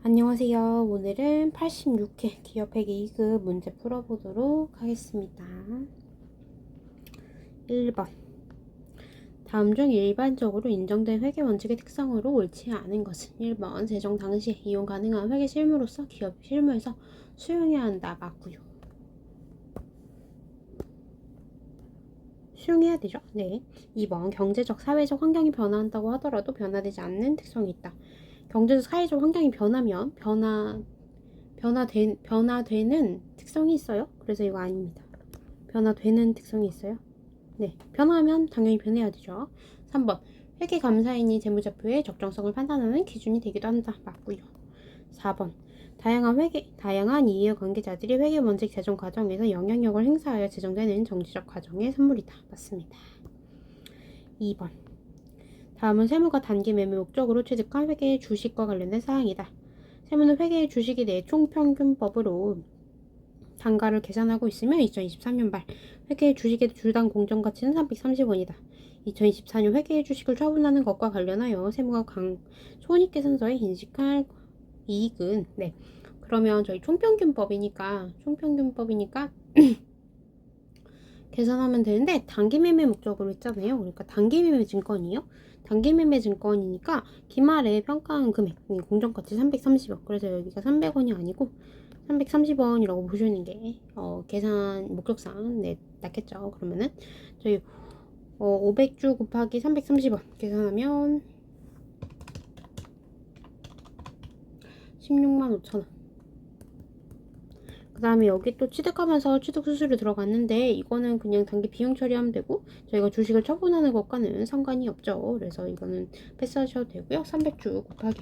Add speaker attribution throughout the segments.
Speaker 1: 안녕하세요. 오늘은 86회 기업회계 2급 문제 풀어보도록 하겠습니다. 1번. 다음 중 일반적으로 인정된 회계 원칙의 특성으로 옳지 않은 것은 1번. 제정 당시에 이용 가능한 회계 실무로서 기업 실무에서 수용해야 한다. 맞고요. 수용해야 되죠. 네. 2번. 경제적, 사회적 환경이 변화한다고 하더라도 변화되지 않는 특성이 있다. 경제적, 사회적 환경이 변하면 변화되는 특성이 있어요. 그래서 이거 아닙니다. 변화되는 특성이 있어요. 네, 변화하면 당연히 변해야 되죠. 3번. 회계감사인이 재무제표의 적정성을 판단하는 기준이 되기도 한다. 맞고요. 4번. 다양한 이해관계자들이 회계 원칙 제정 과정에서 영향력을 행사하여 제정되는 정치적 과정의 산물이다. 맞습니다. 2번. 다음은 세무가 단기 매매 목적으로 취득한 회계의 주식과 관련된 사항이다. 세무는 회계의 주식에 대해 총평균법으로 단가를 계산하고 있으며 2023년 말 회계의 주식의 주당 공정가치는 330원이다. 2024년 회계의 주식을 처분하는 것과 관련하여 세무가 손익계산서에 인식할 이익은 그러면 저희 총평균법이니까 계산하면 되는데 단기 매매 목적으로 했잖아요. 그러니까 단기 매매 증권이요. 단기 매매 증권이니까 기말에 평가한 금액 공정가치 330원. 그래서 여기가 300원이 아니고 330원이라고 보시는 게 계산 목적상 낫겠죠. 그러면은 저희 500주 곱하기 330원 계산하면 16만 5천원. 그 다음에 여기 또 취득하면서 취득 수수료 들어갔는데 이거는 그냥 단기 비용 처리하면 되고 저희가 주식을 처분하는 것과는 상관이 없죠. 그래서 이거는 패스하셔도 되고요. 300주 곱하기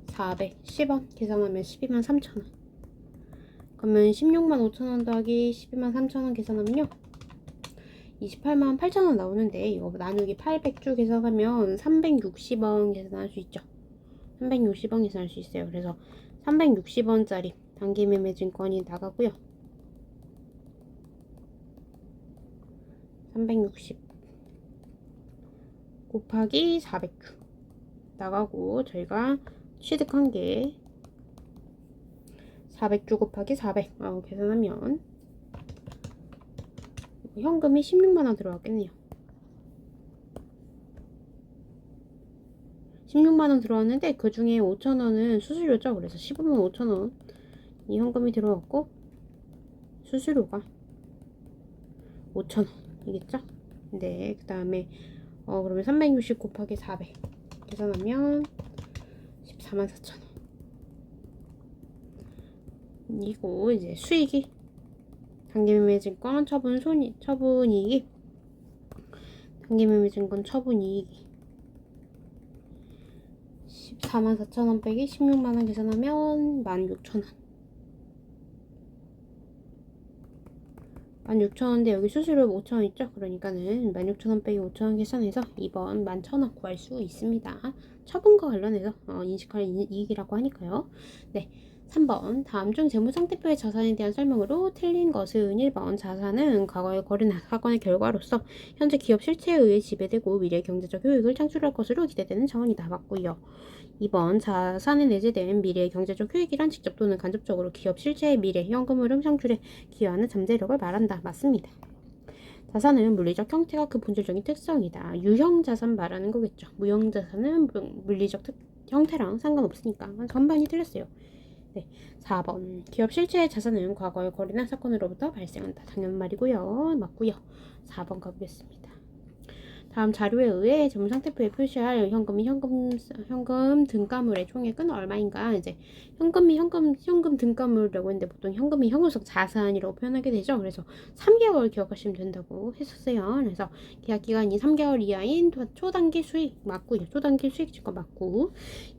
Speaker 1: 410원 계산하면 12만 3천원. 그러면 16만 5천원 더하기 12만 3천원 계산하면요 28만 8천원 나오는데 이거 나누기 800주 계산하면 360원 계산할 수 있죠. 360원 계산할 수 있어요. 그래서 360원짜리 단기 매매 증권이 나가고요. 360 곱하기 400주 나가고 저희가 취득한 게 400주 곱하기 400 계산하면 현금이 16만원 들어왔겠네요. 16만원 들어왔는데 그 중에 5천원은 수수료죠. 그래서 15만 5천원 이 현금이 들어왔고 수수료가 5천원이겠죠. 네, 그 다음에 그러면 360 곱하기 400 계산하면 14만 4천원. 이거 이제 수익이 단기매매증권 처분이익이 단기매매증권 처분이익이 14만 4천원 빼기 16만원 계산하면 16,000원. 16,000원인데 여기 수수료 5,000원 있죠? 그러니까는 16,000원 빼기 5,000원 계산해서 2번 11,000원 구할 수 있습니다. 처분과 관련해서 인식할 이익이라고 하니까요. 네. 3번. 다음 중 재무상태표의 자산에 대한 설명으로 틀린 것은 1번. 자산은 과거의 거래나 사건의 결과로서 현재 기업 실체에 의해 지배되고 미래 경제적 효익을 창출할 것으로 기대되는 자원이다. 맞고요. 2번. 자산에 내재된 미래의 경제적 효익이란 직접 또는 간접적으로 기업 실체의 미래 현금 흐름 창출에 기여하는 잠재력을 말한다. 맞습니다. 자산은 물리적 형태가 그 본질적인 특성이다. 유형자산 말하는 거겠죠. 무형자산은 물리적 형태랑 상관없으니까 전반이 틀렸어요. 네, 4번. 기업 실체의 자산은 과거의 거래나 사건으로부터 발생한다. 당연 말이고요. 맞고요. 4번 가보겠습니다. 다음 자료에 의해 재무상태표에 표시할 현금 등가물의 총액은 얼마인가? 이제 현금 등가물이라고 했는데 보통 현금이 형용성 자산이라고 표현하게 되죠. 그래서 3개월 기억하시면 된다고 했었어요. 그래서 계약 기간이 3개월 이하인 초단기 수익 맞고요. 초단기 수익 증권 맞고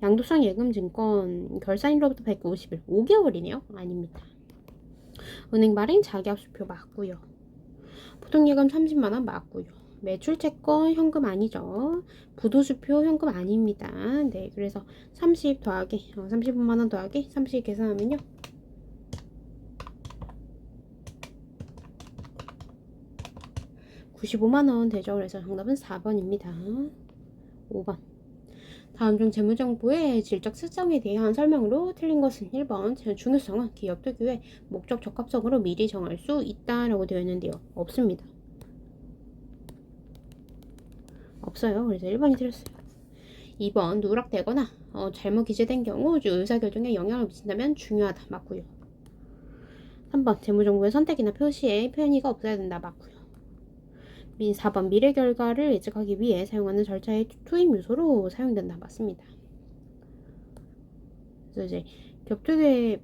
Speaker 1: 양도상 예금 증권 결산일로부터 150일 5개월이네요. 아닙니다. 은행 발행 자기합수표 맞고요. 보통 예금 30만원 맞고요. 매출채권 현금 아니죠. 부도수표 현금 아닙니다. 네, 그래서 30 더하기 35만원 더하기 30 계산하면요 95만원 되죠. 그래서 정답은 4번입니다. 5번. 다음 중 재무정보의 질적 특성에 대한 설명으로 틀린 것은 1번 중요성은 기업 특유의 목적 적합성으로 미리 정할 수 있다라고 되어 있는데요. 없습니다. 없어요. 그래서 1번이 틀렸어요. 2번 누락되거나 잘못 기재된 경우 의사결정에 영향을 미친다면 중요하다. 맞고요. 3번 재무정보의 선택이나 표시에 편의가 없어야 된다. 맞고요. 4번 미래 결과를 예측하기 위해 사용하는 절차의 투입 요소로 사용된다. 맞습니다. 그래서 이제 격투기의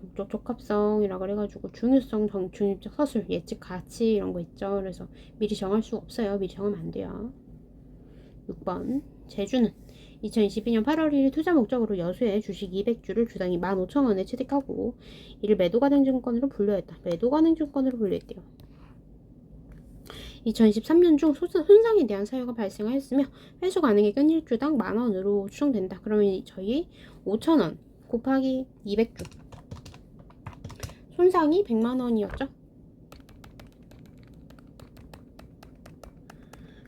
Speaker 1: 목적 적합성이라고 해가지고 중요성, 중립적 서술, 예측 가치 이런 거 있죠. 그래서 미리 정할 수 없어요. 미리 정하면 안 돼요. 6번 제주는 2022년 8월 1일 투자 목적으로 여수의 주식 200주를 주당 15,000원에 취득하고 이를 매도가능증권으로 분류했다. 매도가능증권으로 분류했대요. 2023년 중 손상에 대한 사유가 발생하였으며 회수 가능액은 1주당 만원으로 추정된다. 그러면 저희 5,000원 곱하기 200주 손상이 100만원이었죠.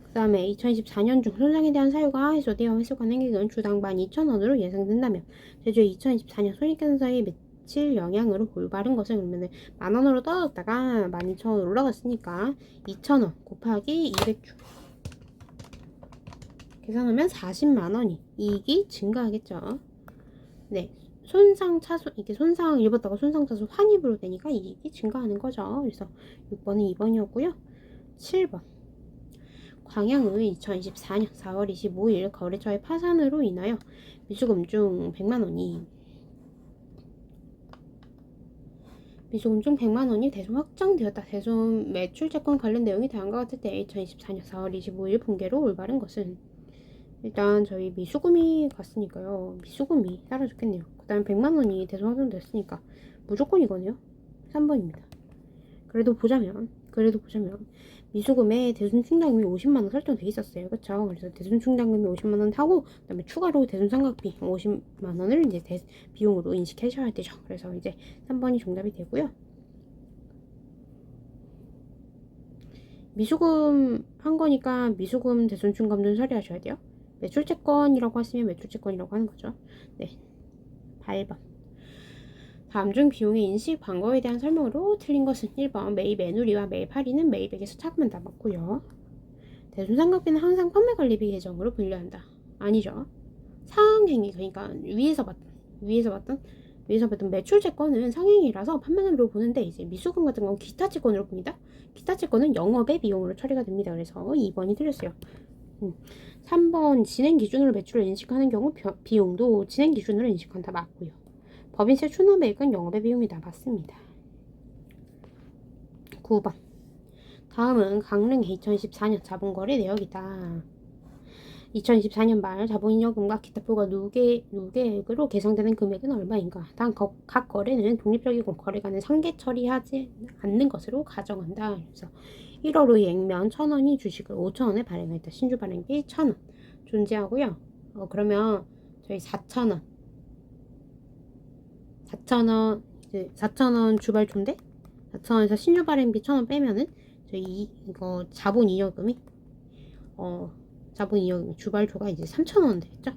Speaker 1: 그 다음에 2024년 중 손상에 대한 사유가 해소되어 회수 가능액은 주당 12,000원으로 예상된다면 제주의 2024년 손익계산서의 며칠 영향으로 올바른 것은 그러면은 만원으로 떨어졌다가 12,000원 올라갔으니까 2,000원 곱하기 200주 계산하면 40만원이 이익이 증가하겠죠. 네, 손상 차손 이게 손상 입었다가 손상 차손 환입으로 되니까 이익이 증가하는 거죠. 그래서 6번은 2번이었고요. 7번 광양의 2024년 4월 25일 거래처의 파산으로 인하여 미수금 중 100만원이 대손 확정되었다. 대손 매출채권 관련 내용이 다음과 같을 때 2024년 4월 25일 분계로 올바른 것은 일단 저희 미수금이 갔으니까요. 미수금이 사라졌겠네요. 그 다음에 100만원이 대손 확정됐으니까 무조건 이거네요. 3번입니다. 그래도 보자면 미수금에 대손 충당금이 50만원 설정돼 있었어요. 그쵸? 그래서 대손 충당금이 50만원 하고 그 다음에 추가로 대손 상각비 50만원을 이제 비용으로 인식하셔야 되죠. 그래서 이제 3번이 정답이 되고요. 미수금 한 거니까 미수금 대손 충감돈 처리하셔야 돼요. 매출채권이라고 하시면 매출채권이라고 하는 거죠. 네, 8번 다음 중 비용의 인식 방법에 대한 설명으로 틀린 것은 1번 매입 애누리와 매입 할인은 매입액에서 차감은 다 맞고요. 대손상각비는 항상 판매관리비 계정으로 분류한다. 아니죠. 상행위 그러니까 위에서 봤던 매출채권은 상행위라서 판매금으로 보는데 이제 미수금 같은 건 기타채권으로 봅니다. 기타채권은 영업의 비용으로 처리가 됩니다. 그래서 2번이 틀렸어요. 3번 진행 기준으로 매출을 인식하는 경우 비용도 진행 기준으로 인식한다. 맞고요. 법인세 추납액은 영업의 비용이다. 맞습니다. 9번 다음은 강릉의 2024년 자본거래 내역이다. 2024년 말 자본잉여금과 기타 부가 누계액으로 계상되는 금액은 얼마인가? 단 각 거래는 독립적이고 거래가는 상계 처리하지 않는 것으로 가정한다. 그래서 1월 후 액면 1,000원이 주식을 5,000원에 발행했다. 신주 발행비 1,000원 존재하고요. 그러면 저희 4,000원 주발조인데 4,000원에서 신주 발행비 1,000원 빼면은 저희 이거 자본잉여금이 주발조가 이제 3,000원 되겠죠.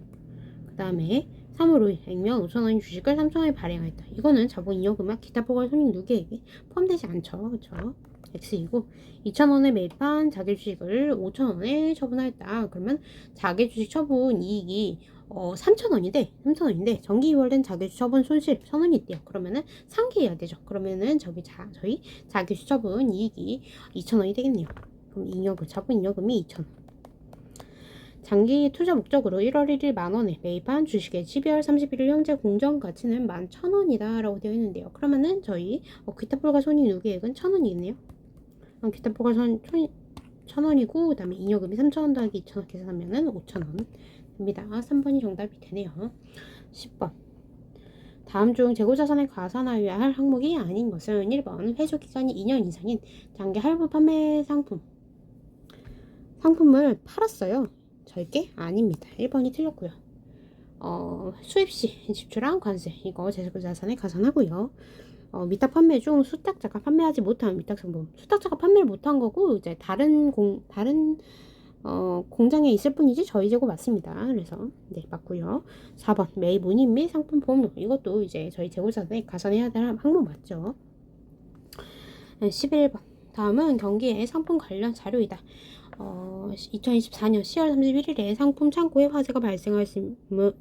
Speaker 1: 그 다음에 3월 5일 액면 5,000원인 주식을 3,000원에 발행했다. 이거는 자본잉여금과 기타 포괄 손익 누계액에 포함되지 않죠. 그쵸? X이고 2,000원에 매입한 자기주식을 5,000원에 처분하였다. 그러면 자기주식 처분 이익이 3,000원인데 정기 이월된 자기주식 처분 손실 1,000원이 있대요. 그러면은 상기해야 되죠. 그러면은 저희 자기주식 처분 이익이 2,000원이 되겠네요. 그럼 자본잉여금이 2,000원. 장기 투자 목적으로 1월 1일 만원에 매입한 주식의 12월 31일 현재 공정 가치는 11,000원이다 라고 되어 있는데요. 그러면은 저희 기타 불가 손익 누계액은 1,000원이겠네요. 기타 불가 1,000원이고 그 다음에 잉여금이 3,000원 더하기 2,000원 계산하면은 5,000원 됩니다. 3번이 정답이 되네요. 10번 다음 중 재고자산에 가산하여야 할 항목이 아닌 것은 1번 회수기간이 2년 이상인 장기 할부 판매 상품을 팔았어요. 절개? 아닙니다. 1번이 틀렸고요. 수입시 지출한 관세 이거 재고자산에 가산하고요. 위탁 판매 중 수탁자가 판매하지 못한 위탁상품 수탁자가 판매를 못한 거고 이제 다른 공장에 있을 뿐이지 저희 재고 맞습니다. 그래서 네 맞고요. 4번 매입 운임 및 상품 보험료 이것도 이제 저희 재고자산에 가산해야 될 항목 맞죠. 11번 다음은 경기의 상품 관련 자료이다. 2024년 10월 31일에 상품 창고에 화재가 발생하였으며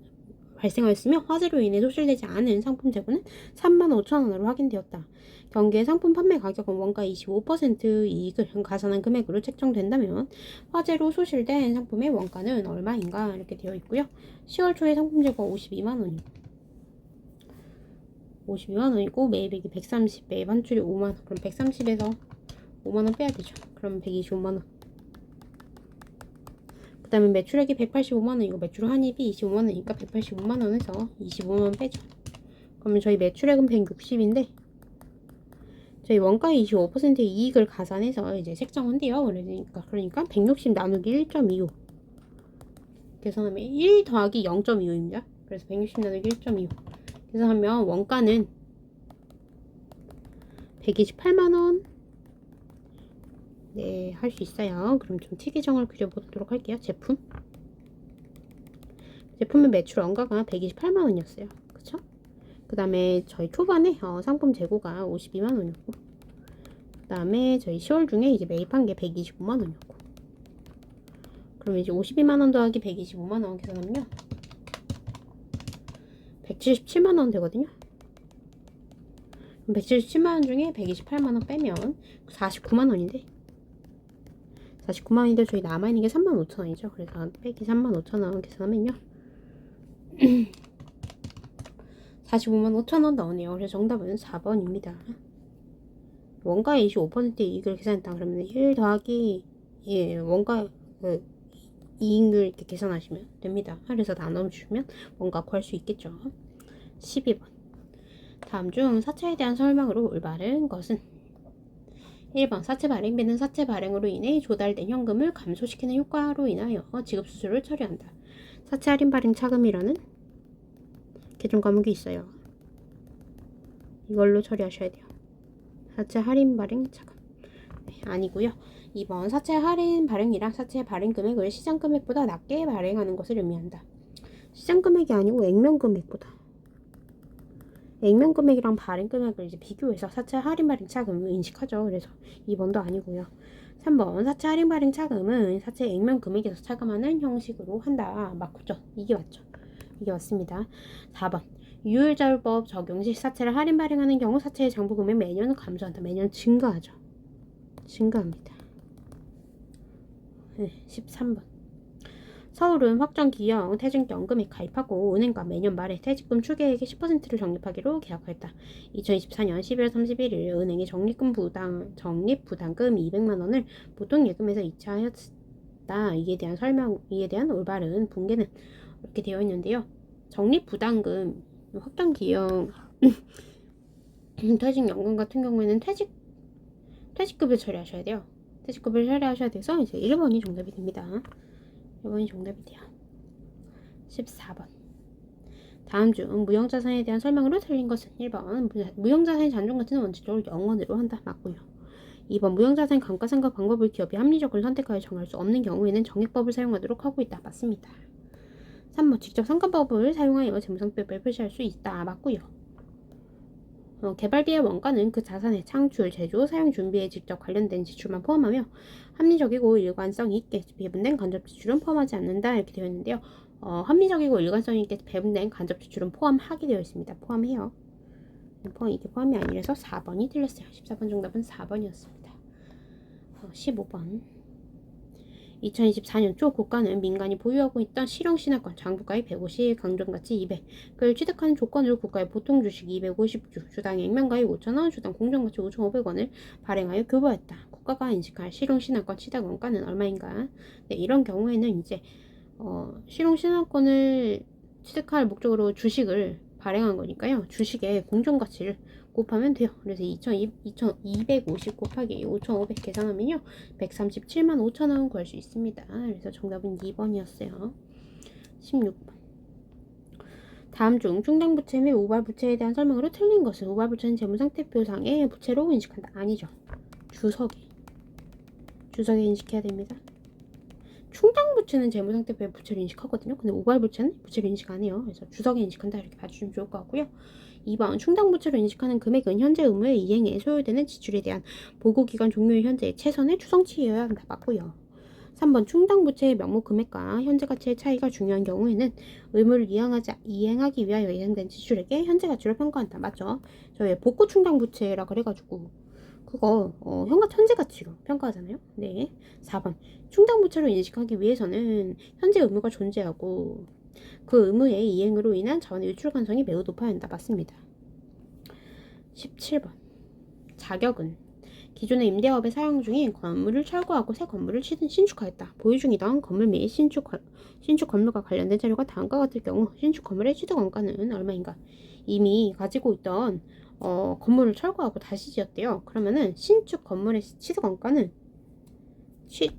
Speaker 1: 화재로 인해 소실되지 않은 상품 재고는 35,000원으로 확인되었다. 경기의 상품 판매 가격은 원가 25% 이익을 가산한 금액으로 책정된다면 화재로 소실된 상품의 원가는 얼마인가 이렇게 되어 있고요. 10월 초에 상품 재고가 52만원이고 매입액이 130, 매입 환출이 5만원. 그럼 130에서 5만원 빼야 되죠. 그럼 125만원. 그 다음에 매출액이 185만원이고 매출 환입이 25만원이니까 185만원에서 25만원 빼죠. 그러면 저희 매출액은 160인데 저희 원가 25%의 이익을 가산해서 이제 책정한대요. 그러니까 160 나누기 1.25 계산하면 1 더하기 0.25입니다. 그래서 160 나누기 1.25 계산하면 원가는 128만원 네, 할 수 있어요. 그럼 좀 티계정을 그려보도록 할게요. 제품의 매출 원가가 128만원이었어요. 그쵸? 그 다음에 저희 초반에 상품 재고가 52만원이었고 그 다음에 저희 10월 중에 이제 매입한 게 125만원이었고 그럼 이제 52만원 더하기 125만원 계산하면요 177만원 되거든요. 177만원 중에 128만원 빼면 49만원인데 49만원인데 저희 남아있는 게 35,000원이죠. 그래서 빼기 35,000원 계산하면요 455만5천원 나오네요. 그래서 정답은 4번입니다. 원가의 25% 이익을 계산했다. 그러면 1 더하기 원가 이익률 이렇게 계산하시면 됩니다. 그래서 나눠주시면 원가 구할 수 있겠죠. 12번 다음 중 사채에 대한 설명으로 올바른 것은 1번 사채 발행비는 사채 발행으로 인해 조달된 현금을 감소시키는 효과로 인하여 지급 수수료를 처리한다. 사채 할인 발행 차금이라는 개정 과목이 있어요. 이걸로 처리하셔야 돼요. 사채 할인 발행 차금 아니고요. 2번 사채 할인 발행이란 사채 발행 금액을 시장 금액보다 낮게 발행하는 것을 의미한다. 시장 금액이 아니고 액면 금액보다 액면 금액이랑 발행 금액을 이제 비교해서 사채 할인 발행 차금을 인식하죠. 그래서 2번도 아니고요. 3번 사채 할인 발행 차금은 사채 액면 금액에서 차감하는 형식으로 한다. 맞죠? 이게 맞죠? 이게 맞습니다. 4번 유율자율법 적용 시 사채를 할인 발행하는 경우 사채의 장부 금액 매년 감소한다. 매년 증가하죠. 증가합니다. 13번 서울은 확정기형 퇴직연금에 가입하고 은행과 매년 말에 퇴직금 추계액의 10%를 적립하기로 계약하였다. 2024년 12월 31일 은행이 적립부담금 200만원을 보통예금에서 이체하였다. 이에 대한 올바른 붕괴는 이렇게 되어 있는데요. 적립부담금 확정기형 퇴직연금 같은 경우에는 퇴직급을 처리하셔야 돼요. 퇴직급을 처리하셔야 돼서 이제 1번이 정답이 됩니다. 1번이 정답이 돼요. 14번 다음 중 무형자산에 대한 설명으로 틀린 것은 1번 무형자산의 잔존가치는 원칙적으로 0원으로 한다. 맞고요. 2번 무형자산 감가상각 방법을 기업이 합리적으로 선택하여 정할 수 없는 경우에는 정액법을 사용하도록 하고 있다. 맞습니다. 3번 직접 상관법을 사용하여 재무상표를 표시할 수 있다. 맞고요. 개발비의 원가는 그 자산의 창출, 제조, 사용 준비에 직접 관련된 지출만 포함하며 합리적이고 일관성 있게 배분된 간접 지출은 포함하지 않는다. 이렇게 되어 있는데요. 합리적이고 일관성 있게 배분된 간접 지출은 포함하게 되어 있습니다. 포함해요. 이게 포함이 아니라서 4번이 틀렸어요. 14번 정답은 4번이었습니다. 15번 2024년 초 국가는 민간이 보유하고 있던 실용신화권 장부가의 150, 강존가치 200을 취득하는 조건으로 국가의 보통 주식 250주, 주당 액면가의 5,000원, 주당 공정가치 5,500원을 발행하여 교부했다. 국가가 인식할 실용신화권 취득 원가는 얼마인가? 네, 이런 경우에는 이제 실용신화권을 취득할 목적으로 주식을 발행한 거니까요. 주식의 공정가치를 곱하면 돼요. 그래서 2250 곱하기 5500 계산하면요 137만 5천원 구할 수 있습니다. 그래서 정답은 2번이었어요 16번 다음 중 충당부채 및 우발부채에 대한 설명으로 틀린 것은 우발부채는 재무상태표상의 부채로 인식한다. 아니죠. 주석에 인식해야 됩니다. 충당부채는 재무상태표에 부채를 인식하거든요. 근데 우발부채는 부채를 인식 안 해요. 그래서 주석에 인식한다 이렇게 봐주시면 좋을 것 같고요. 2번 충당부채로 인식하는 금액은 현재 의무의 이행에 소요되는 지출에 대한 보고기간 종료일 현재의 최선의 추정치여야 한다. 맞고요. 3번 충당부채의 명목 금액과 현재 가치의 차이가 중요한 경우에는 의무를 이행하기 위하여 예상된 지출에게 현재 가치로 평가한다. 맞죠? 저희 복구 충당부채라 그래가지고 그거 현재 가치로 평가하잖아요. 네. 4번 충당부채로 인식하기 위해서는 현재 의무가 존재하고 그 의무의 이행으로 인한 자원의 유출 가능성이 매우 높아야 한다. 맞습니다. 17번 자격은 기존의 임대업에 사용 중인 건물을 철거하고 새 건물을 신축하였다. 보유 중이던 건물 및 신축 건물과 관련된 자료가 다음과 같을 경우 신축 건물의 취득 원가는 얼마인가? 이미 가지고 있던 건물을 철거하고 다시 지었대요. 그러면은 신축 건물의 취득 원가는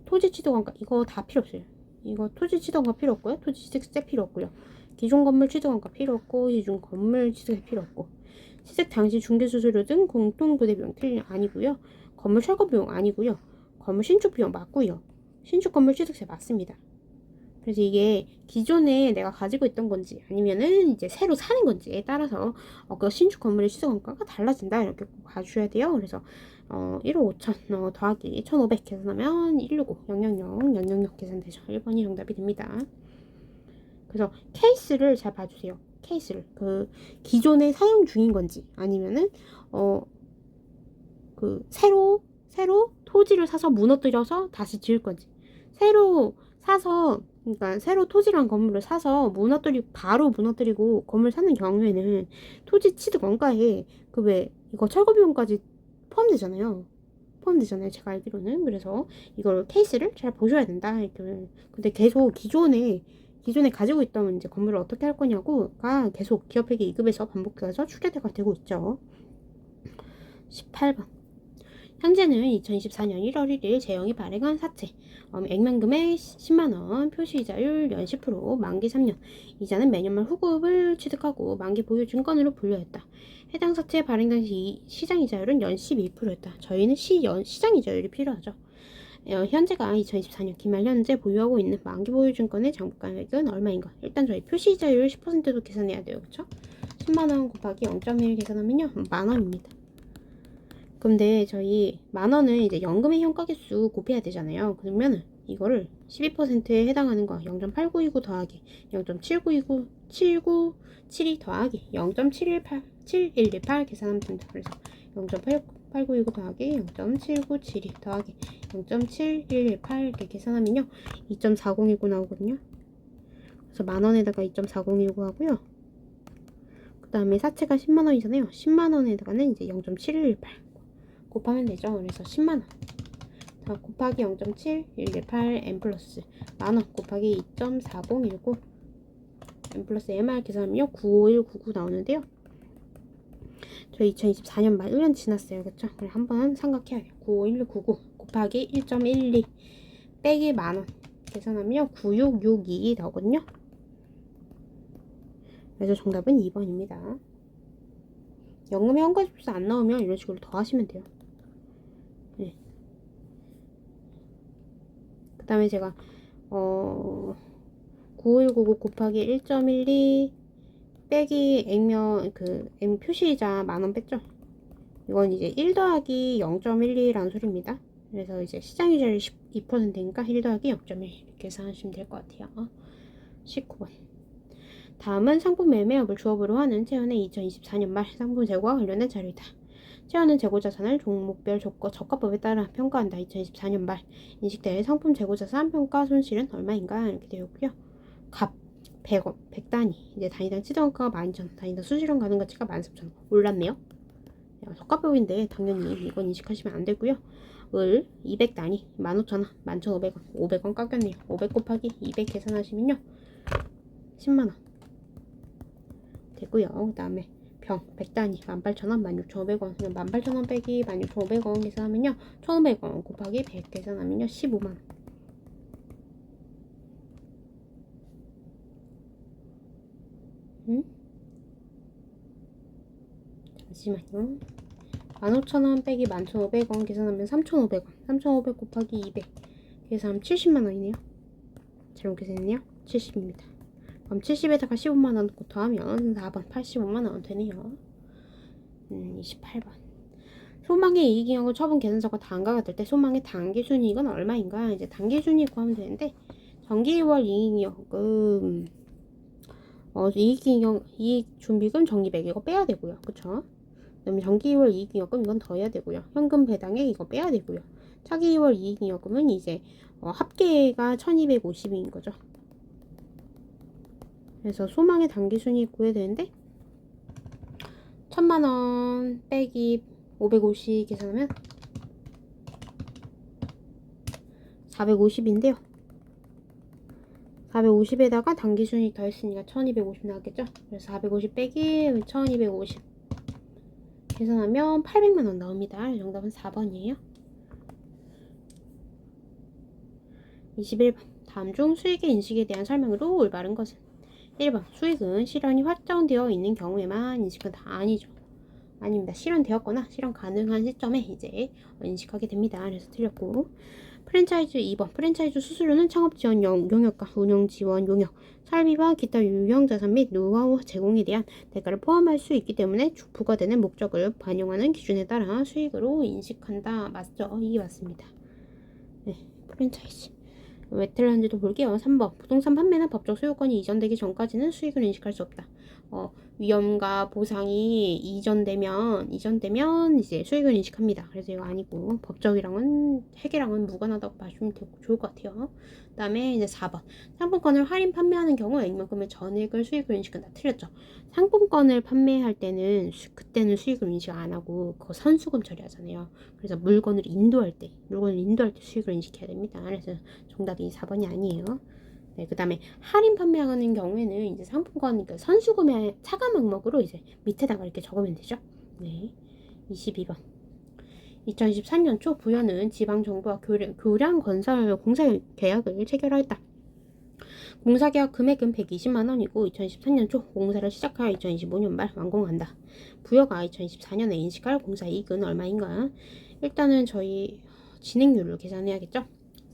Speaker 1: 토지 취득 원가 이거 다 필요 없어요. 이거 토지 취득 원가 필요 없고요. 토지 취득세 필요 없고요. 기존 건물 취득 원가 필요 없고 기존 건물 취득세 필요 없고 취득 당시 중개수수료 등 공동부대 비용 아니고요. 건물 철거 비용 아니고요. 건물 신축 비용 맞고요. 신축 건물 취득세 맞습니다. 그래서 이게 기존에 내가 가지고 있던 건지 아니면은 이제 새로 사는 건지에 따라서 그 신축 건물의 취득 원가가 달라진다 이렇게 꼭 봐주셔야 돼요. 그래서 1억 5천 더하기 1,500 계산하면 165 000 계산되죠. 1번이 정답이 됩니다. 그래서 케이스를 잘 봐주세요. 케이스를 그 기존에 사용 중인 건지 아니면은 그 새로 토지를 사서 무너뜨려서 다시 지을 건지 새로 사서 그러니까 새로 토지랑 건물을 사서 바로 무너뜨리고 건물 사는 경우에는 토지 취득 원가에 그 왜 이거 철거 비용까지 포함되잖아요. 제가 알기로는. 그래서 이걸 케이스를 잘 보셔야 된다. 이렇게. 근데 계속 기존에 가지고 있던 이제 건물을 어떻게 할 거냐고가 계속 기업회계 2급에서 반복해서 추계가 되고 있죠. 18번 현재는 2024년 1월 1일 재영이 발행한 사채 액면금액 10만원 표시이자율 연 10% 만기 3년 이자는 매년 말 후급을 취득하고 만기 보유 증권으로 분류했다. 해당 사채 발행 당시 시장이자율은 연 12%였다. 저희는 시장이자율이 필요하죠. 현재가 2024년 기말 현재 보유하고 있는 만기 보유 증권의 장부가액은 얼마인가? 일단 저희 표시이자율 10%도 계산해야 돼요. 그쵸? 10만원 곱하기 0.1 계산하면요 만원입니다. 근데 저희 만원은 이제 연금의 현가계수 곱해야 되잖아요. 그러면 이거를 12%에 해당하는 거 0.8929 더하기 0.7972 더하기 0.7118 계산하면 됩니다. 그래서 0.8929 더하기 0.7972 더하기 0.7118 이렇게 계산하면요 2.4019 나오거든요. 그래서 만원에다가 2.4019 하고요. 그 다음에 사채가 10만원이잖아요. 10만원에다가는 이제 0.7118 곱하면 되죠. 그래서 10만원 다 곱하기 0.7118 n 플러스 만원 곱하기 2.4019 n 플러스 mr 계산하면요 95199 나오는데요. 저희 2024년 말 1년 지났어요. 그쵸? 그래 한번 삼각해야 돼요. 95199 곱하기 1.12 빼기 만원 계산하면요 9662 나오거든요. 그래서 정답은 2번입니다. 연금의 현가집수 안 나오면 이런 식으로 더 하시면 돼요. 네. 그 다음에 제가 9199 곱하기 1.12 빼기 액면 M 표시이자 만원 뺐죠. 이건 이제 1 더하기 0.12라는 소리입니다. 그래서 이제 시장이자율 12%니까 1 더하기 0.1 이렇게 계산하시면 될 것 같아요. 19번 다음은 상품 매매업을 주업으로 하는 채연의 2024년 말 상품 재고와 관련된 자료이다. 채연은 재고자산을 종목별 적합법에 따라 평가한다. 2024년 말 인식될 상품 재고자산 평가 손실은 얼마인가 이렇게 되어 있고요. 값 100원 100단위 이제 단위당 취득원가가 12,000원 단위당 수실원 가는 가치가 13,000원 올랐네요. 적합법인데 당연히 이건 인식하시면 안 되고요. 을 200단위 15,000원 11,500원 500원 깎였네요. 500 곱하기 200 계산하시면요 10만원 되고요. 그 다음에 병 100단위 18,000원 16,500원 18,000원 빼기 16,500원 계산하면요 1,500원 곱하기 100 계산하면요 15만원 잠시만요 15,000원 빼기 11,500원 계산하면 3,500원 3,500 곱하기 200 계산하면 70만원이네요 재료계산은요 70입니다. 그럼 70에다가 15만원 더하면 4번 85만원 되네요. 28번. 소망의 이익이익은 처분 계산서가 다음과 될 때 소망의 당기순이익은 얼마인가? 이제 당기순이익 구하면 되는데 정기 2월 이익이익은 이익 준비금 정기백 이거 빼야 되고요. 그쵸? 그다음에 정기 2월 이익이익금 이건 더 해야 되고요. 현금 배당에 이거 빼야 되고요. 차기 2월 이익이익금은 이제 합계가 1250인 거죠. 그래서 소망의 당기순이익 구해야 되는데 1000만원 빼기 550 계산하면 450인데요. 450에다가 당기순이익 더했으니까 1250 나왔겠죠? 그래서 450 빼기 1250 계산하면 800만원 나옵니다. 정답은 4번이에요. 21번. 다음 중 수익의 인식에 대한 설명으로 올바른 것은 1번. 수익은 실현이 확정되어 있는 경우에만 인식은 다 아니죠. 아닙니다. 실현되었거나 실현 가능한 시점에 이제 인식하게 됩니다. 그래서 틀렸고 프랜차이즈 2번. 프랜차이즈 수수료는 창업지원 용역과 운영지원 용역, 설비와 기타 유형자산 및 노하우 제공에 대한 대가를 포함할 수 있기 때문에 부과되는 목적을 반영하는 기준에 따라 수익으로 인식한다. 맞죠? 이게 맞습니다. 네, 프랜차이즈. 왜 틀렸는지도 볼게요. 3번. 부동산 판매나 법적 소유권이 이전되기 전까지는 수익을 인식할 수 없다. 위험과 보상이 이전되면 이제 수익을 인식합니다. 그래서 이거 아니고 법적이랑은 회계랑은 무관하다고 봐주면 좋을 것 같아요. 그 다음에 이제 4번. 상품권을 할인 판매하는 경우 액면금의 전액을 수익을 인식한다. 틀렸죠. 상품권을 판매할 때는 그때는 수익을 인식 안 하고 그거 선수금 처리하잖아요. 그래서 물건을 인도할 때 수익을 인식해야 됩니다. 그래서 정답이 4번이 아니에요. 네, 그 다음에 할인 판매하는 경우에는 이제 상품권, 그러니까 선수금의 차감 항목으로 이제 밑에다가 이렇게 적으면 되죠. 네, 22번. 2024년 초 부여는 지방정부와 교량 건설 공사 계약을 체결하였다. 공사 계약 금액은 120만원이고 2024년 초 공사를 시작하여 2025년 말 완공한다. 부여가 2024년에 인식할 공사 이익은 얼마인가? 일단은 저희 진행률을 계산해야겠죠.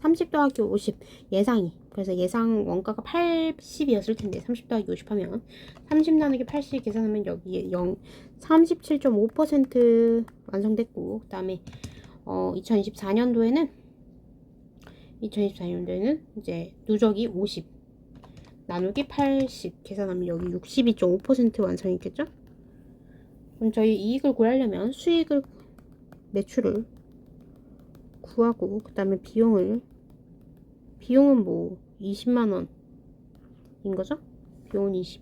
Speaker 1: 30 더하기 50 예상이, 그래서 예상 원가가 80이었을 텐데 30 더하기 50 하면 30 나누기 80 계산하면 여기에 37.5% 완성됐고, 그 다음에 2024년도에는 이제 누적이 50 나누기 80 계산하면 여기 62.5% 완성했겠죠? 그럼 저희 이익을 구하려면 매출을 구하고, 그 다음에 비용은 뭐 20만원인 거죠? 비용은 20.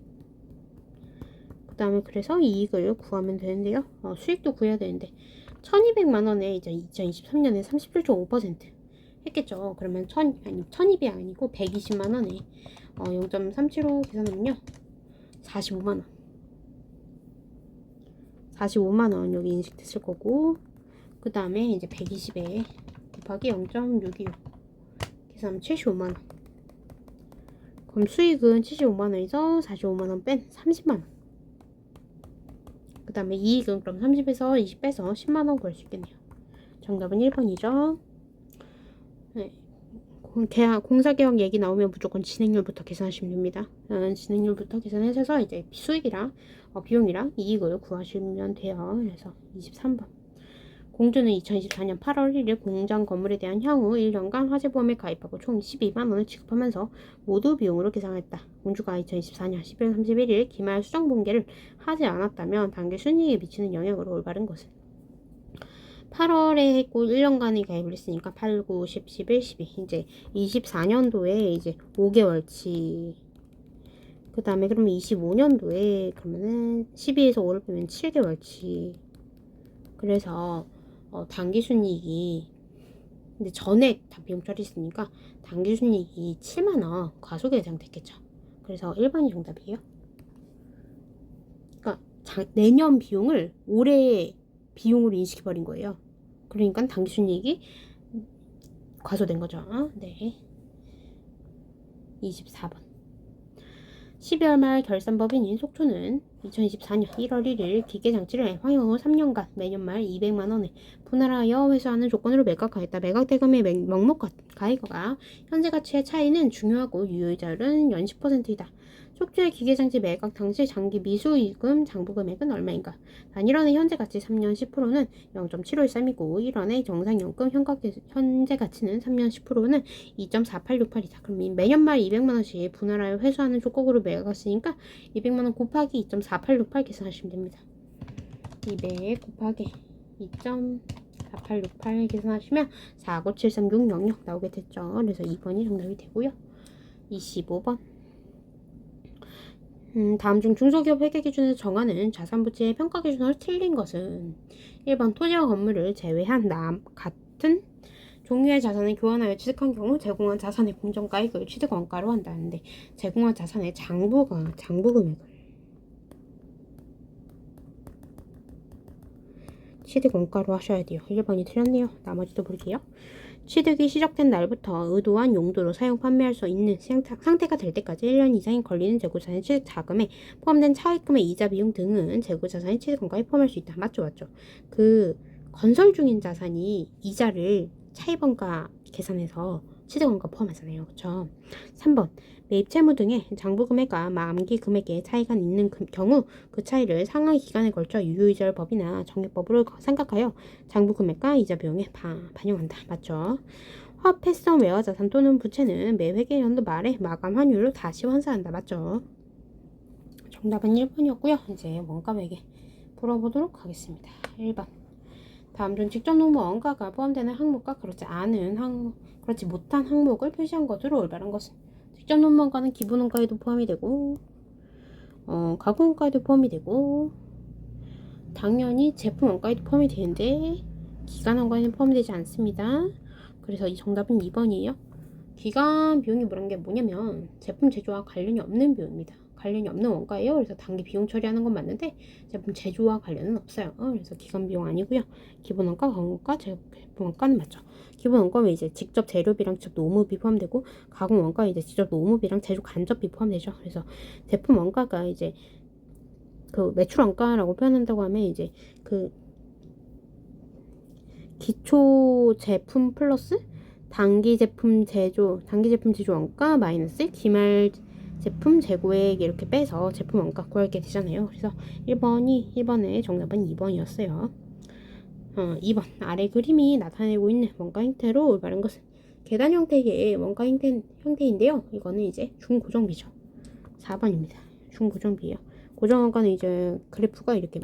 Speaker 1: 그 다음에 그래서 이익을 구하면 되는데요. 수익도 구해야 되는데 1200만원에 이제 2023년에 37.5% 했겠죠. 그러면 1200이 아니고 120만원에 0.375 계산하면요 45만원 여기 인식됐을 거고, 그 다음에 이제 120에 곱하기 0.625 계산하면 75만원. 그럼 수익은 75만원에서 45만원 뺀 30만원. 그 다음에 이익은 그럼 30에서 20 빼서 10만원 구할 수 있겠네요. 정답은 1번이죠. 네. 공사계약 얘기 나오면 무조건 진행률부터 계산하시면 됩니다. 진행률부터 계산하셔서 이제 수익이랑 비용이랑 이익을 구하시면 돼요. 그래서 23번. 공주는 2024년 8월 1일 공장 건물에 대한 향후 1년간 화재보험에 가입하고 총 12만원을 지급하면서 모두 비용으로 계산했다. 공주가 2024년 12월 31일 기말 수정봉개를 하지 않았다면 당기 순이익에 미치는 영향으로 올바른 것은 8월에 했고 1년간의 가입을 했으니까 8, 9, 10, 11, 12 이제 24년도에 이제 5개월치, 그 다음에 그러면 25년도에 그러면은 12에서 5를 빼면 7개월치. 그래서 당기순이익이, 근데 전액 다 비용 처리했으니까 당기순이익이 7만원 과소계 예상됐겠죠. 그래서 1번이 정답이에요. 그러니까 내년 비용을 올해 비용으로 인식해버린 거예요. 그러니까 당기순이익이 과소된 거죠. 네. 24번. 12월 말 결산법인인 속초는 2024년 1월 1일 기계장치를 황영 후 3년간 매년 말 200만원에 분할하여 회수하는 조건으로 매각하였다. 매각 대금의 명목 가액과 현재 가치의 차이는 중요하고 유효이자율은 연 10%이다. 속초의 기계장치 매각 당시 장기 미수익금 장부금액은 얼마인가? 단일원의 현재 가치 3년 10%는 0.7513이고 1원의 정상연금 현재 가치는 3년 10%는 2.4868이다. 그럼 매년 말 200만원씩 분할하여 회수하는 조건으로 매각했으니까 200만원 곱하기 2.4868 계산하시면 됩니다. 200 곱하기 2.4868 계산하시면 4973600 나오게 됐죠. 그래서 2번이 정답이 되고요. 25번 다음 중 중소기업 회계 기준에서 정하는 자산부채의 평가 기준으로 틀린 것은 1번 토지와 건물을 제외한 같은 종류의 자산을 교환하여 취득한 경우 제공한 자산의 공정가액을 취득원가로 한다는데 제공한 자산의 장부금액을 취득원가로 하셔야 돼요. 1번이 틀렸네요. 나머지도 볼게요. 취득이 시작된 날부터 의도한 용도로 사용 판매할 수 있는 상태가 될 때까지 1년 이상이 걸리는 재고자산의 취득 자금에 포함된 차입금의 이자 비용 등은 재고자산의 취득원가에 포함할 수 있다. 맞죠? 그 건설 중인 자산이 이자를 차입원가 계산해서 취득원가 포함하잖아요. 그쵸? 3번 매입 채무 등의 장부금액과 만기 금액의 차이가 있는 경우 그 차이를 상하 기간에 걸쳐 유효이자율 법이나 정액법으로 생각하여 장부금액과 이자 비용에 반영한다. 맞죠? 화폐성 외화자산 또는 부채는 매 회계연도 말에 마감 환율로 다시 환산한다. 맞죠? 정답은 1번이었고요. 이제 원가 매개 풀어보도록 하겠습니다. 1번 다음 중 직접 노무 원가가 포함되는 항목과 그렇지 못한 항목을 표시한 것으로 올바른 것은 직접 노무 원가는 기본 원가에도 포함이 되고 가공 원가에도 포함이 되고 당연히 제품 원가에도 포함이 되는데 기간 원가에는 포함이 되지 않습니다. 그래서 이 정답은 2번이에요. 기간 비용이 뭐냐면 제품 제조와 관련이 없는 비용입니다. 관련이 없는 원가예요. 그래서 단기 비용 처리하는 건 맞는데 제품 제조와 관련은 없어요. 그래서 기간 비용 아니고요. 기본 원가, 가공 원가, 제품 원가는 맞죠. 기본 원가는 이제 직접 재료비랑 직접 노무비 포함되고 가공 원가는 이제 직접 노무비랑 제조 간접비 포함되죠. 그래서 제품 원가가 이제 그 매출 원가라고 표현한다고 하면 이제 그 기초 제품 플러스 단기 제품 제조 원가 마이너스 기말 제품 재고액 이렇게 빼서 제품 원가 구하게 되잖아요. 그래서 1번의 정답은 2번이었어요. 2번 아래 그림이 나타내고 있는 원가 형태로 올바른 것은 계단 형태의 원가 형태인데요. 이거는 이제 중고정비죠. 4번입니다. 중고정비예요. 고정원가는 이제 그래프가 이렇게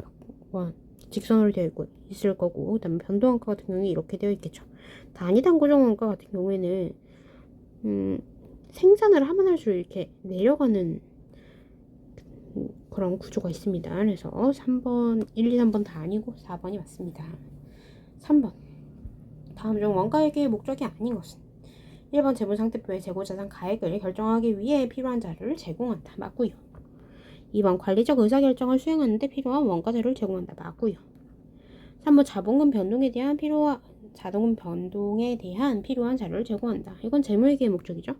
Speaker 1: 막 직선으로 되어 있을 거고, 그 다음에 변동원가 같은 경우에 이렇게 되어 있겠죠. 단위당 고정원가 같은 경우에는 생산을 하면 할수록 이렇게 내려가는 그런 구조가 있습니다. 그래서 3번, 1, 2, 3번 다 아니고 4번이 맞습니다. 3번 다음 중 원가액의 목적이 아닌 것은 1번 재무상태표의 재고자산 가액을 결정하기 위해 필요한 자료를 제공한다. 맞고요. 2번 관리적 의사결정을 수행하는 데 필요한 원가 자료를 제공한다. 맞고요. 3번 자본금 변동에 대한 필요한 자료를 제공한다. 이건 재무회계의 목적이죠.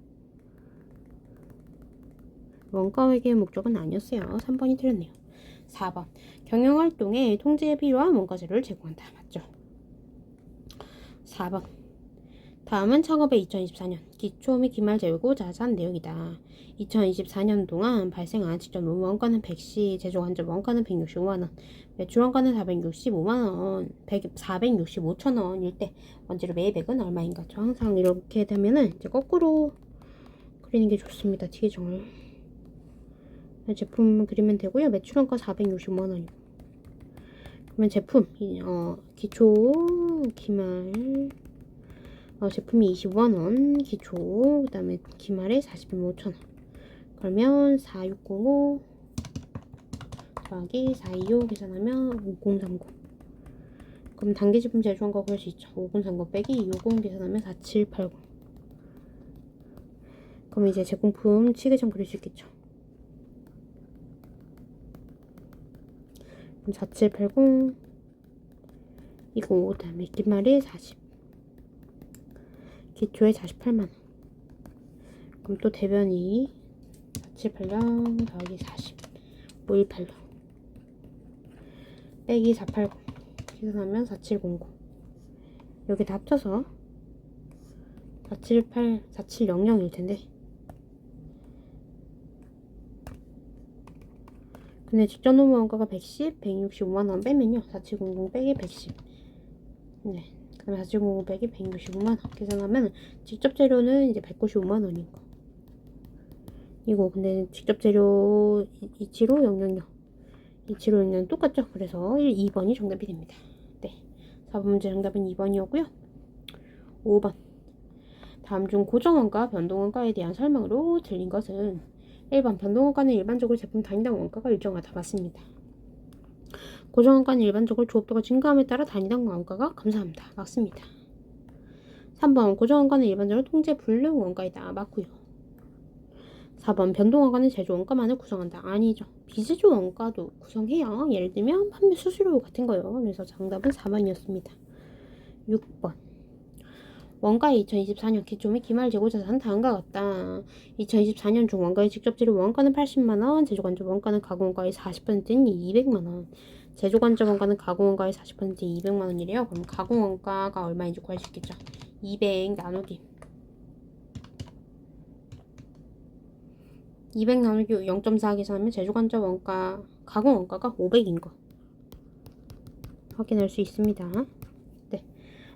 Speaker 1: 원가회계의 목적은 아니었어요. 3번이 틀렸네요. 4번 경영활동의 통제에 필요한 원가 자료를 제공한다. 맞죠? 4번 다음은 창업의 2024년 기초 및 기말 재고 자산 내역이다. 2024년 동안 발생한 직접 노무 원가는 100시, 제조 간접 원가는 165만원, 매출 원가는 465만원, 465천원일 때 원재료 매입액은 얼마인가? 항상 이렇게 되면은 이제 거꾸로 그리는 게 좋습니다. 티계정을. 제품 그리면 되고요. 매출 원가 465만원이고. 그러면 제품, 기초, 기말, 제품이 25만원, 기초, 그 다음에 기말에 42만 5천원. 그러면 4605 더하기 425 계산하면 5030. 그럼 단기 제품 제조원가 구할 수 있죠. 5030 빼기 250 계산하면 4780. 그럼 이제 제공품 치계정 그릴 수 있겠죠. 그럼 4780 이거 그 다음에 기말에 40 기초에 48만원. 그럼 또 대변이 4780 더하기 40 5180 빼기 480 계산하면 4700 여기 다 합쳐서 4700일 텐데 근데 직접 노무 원가가 110, 165만원 빼면요 4700 빼기 110 네, 그 다음에 4700 빼기 165만원 계산하면 직접 재료는 이제 195만원인 거 이거 근데 직접 재료 27500 27500 똑같죠? 그래서 2번이 정답이 됩니다. 네, 4번 문제 정답은 2번이었고요. 5번 다음 중 고정원가, 변동원가에 대한 설명으로 틀린 것은 1번 변동원가는 일반적으로 제품 단위당 원가가 일정하다. 맞습니다. 고정원가는 일반적으로 주업도가 증가함에 따라 단위당 원가가 감소합니다. 맞습니다. 3번 고정원가는 일반적으로 통제 불능 원가이다. 맞고요. 4번 변동원가는 제조원가만을 구성한다. 아니죠. 비제조원가도 구성해요. 예를 들면 판매 수수료 같은 거요. 그래서 정답은 4번이었습니다. 6번 원가의 2024년 기초 및 기말 재고자산 다음과 같다. 2024년 중 원가의 직접재료 원가는 80만원, 제조간접 원가는 가공원가의 40%인 200만원, 제조간접 원가는 가공원가의 40%인 200만원이래요. 그럼 가공원가가 얼마인지 구할 수 있겠죠. 200 나누기 200 나누기 0.4 계산하면 제조간접 원가, 가공 원가가 500인 거 확인할 수 있습니다. 네,